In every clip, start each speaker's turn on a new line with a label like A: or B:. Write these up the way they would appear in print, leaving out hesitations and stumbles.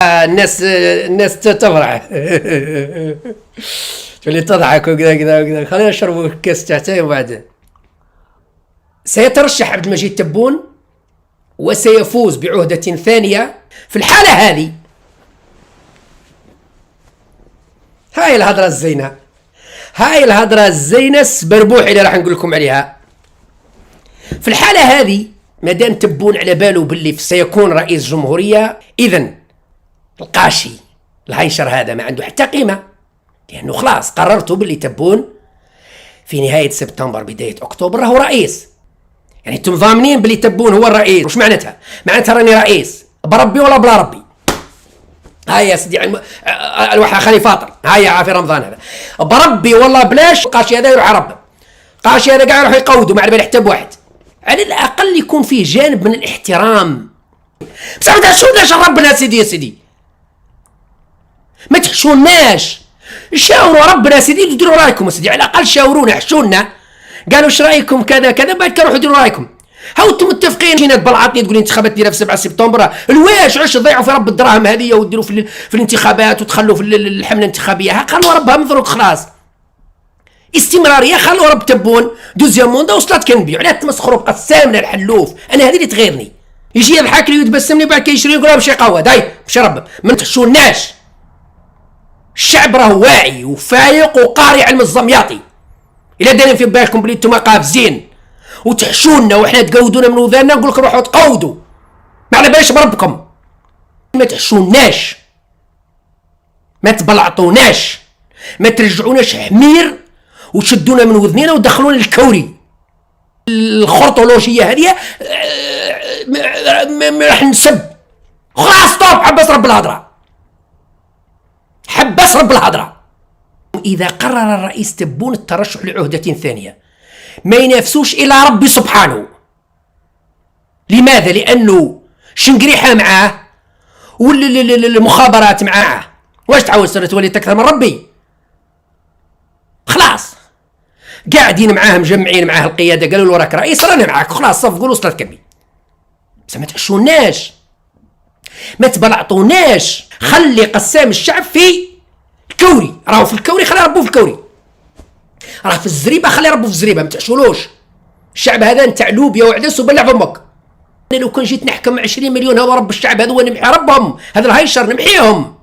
A: الناس تفرح. تولي تضحك وكذا كذا وكذا. خلينا نشربوا كاس تحتاي وبعدين. سيترشح عبد المجيد تبون وسيفوز بعهدة ثانية. في الحالة هذه هاي الهضرة الزينة، هاي الهضرة الزينة السبربوح اللي راح نقول لكم عليها. في الحالة هذه مادام تبون على باله باللي سيكون رئيس جمهورية، إذن القاشي الهيشر هذا ما عنده حتى قيمة، لأنه خلاص قررتوا باللي تبون في نهاية سبتمبر بداية أكتوبر هو رئيس. يعني انتم ضامنين باللي تبون هو الرئيس. وش معناتها؟ معناتها راني رئيس بربي ولا بلا ربي. هاي يا سيدي الوحى خلي فاطر، هاي عافي رمضان هذا بربي والله بلاش. قاشي هذا يروح ربه، قاشي هذا قاعد يروح يقودوا ما على بالي حتى بواحد. على الأقل يكون فيه جانب من الاحترام. بس ما تحشوناش ربنا سيدي يا سيدي، ما تحشوناش، شاوروا ربنا سيدي وديروا رايكم سيدي. على الأقل شاورونا حشونا، قالوا ايش رايكم كذا كذا، بعد كروحوا ديروا رايكم. هاو انتم متفقين جينا تبلعطني تقولي انتخابات ديرها في 7 سبتمبر، الواش عش تضيعوا في رب الدراهم هذه وديروا في الانتخابات وتخلوا في الحمله الانتخابيه. خلوا ربها مضروك خلاص. استمراريه خلوا رب تبون دوزيام موندا وصلت كنبيع. لا تمسخروا بقسامنا الحلوف، انا هذه اللي تغيرني. يجي يضحك لي ويتبسم لي بعد كيشري يقول باش يقود. هاي مش رب ما تحشوناش. الشعب راه واعي وفايق وقاري علم الزمياطي. الا دايرين في بالكم بلي انتم قافزين وتحشونا وحنا تقودونا من وذانا، نقول لكم روحوا تقودوا ما على بالش بربكم. ما تحشوناش، ما تبلعطوناش، ما ترجعوناش حمير وتشدونا من وذنينا ودخلونا الكوري. الخرطولوجيه هذه راح نسب. خلاص طوب، حبس رب الهضره، حبس رب الهضره. إذا قرر الرئيس تبون الترشح لعهدة ثانية ما ينافسوش إلا ربي سبحانه. لماذا؟ لأنه شنقريحة معاه والمخابرات معاه. واش تعاود تولي تكثر من ربي؟ خلاص قاعدين معاه مجمعين معاه القيادة، قالوا له راك رئيس رانا معاك خلاص صفقوا وصلت كبي. بس ما تحشوناش، ما تبلعطوناش. خلي قسام الشعب في الكوري، راهو في الكوري خلي ربوه في الكوري، راه في الزريبه خلي ربوه في الزريبه. ما تحشولوش الشعب هذا نتاع لوبيا وعدس وبلع فمك. انا لو كان جيت نحكم 20 مليون هو رب الشعب هذا نمحي ربهم، هذا الهيشر نمحيهم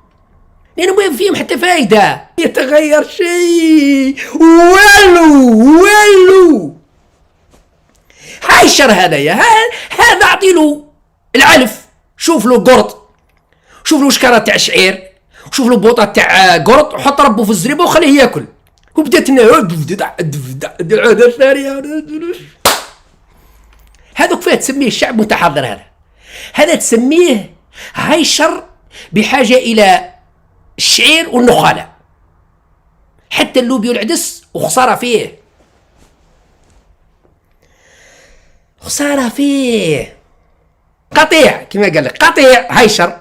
A: لانه ما فيهم حتى فايده. يتغير شيء والو هيشر هذا يا هذا اعطي له العلف، شوف له قرط، شوف له شكاره تاع شعير، شوف له بوطه تاع قرط وحط ربه في الزريبه وخليه ياكل. وبدات العهده الثانيه. هذا كيف تسميه الشعب متحضر؟ هذا تسميه هيشر بحاجه الى الشعير والنخاله. حتى اللوبيا والعدس وخساره فيه، خساره فيه. قطيع كما قال لك، قطيع هيشر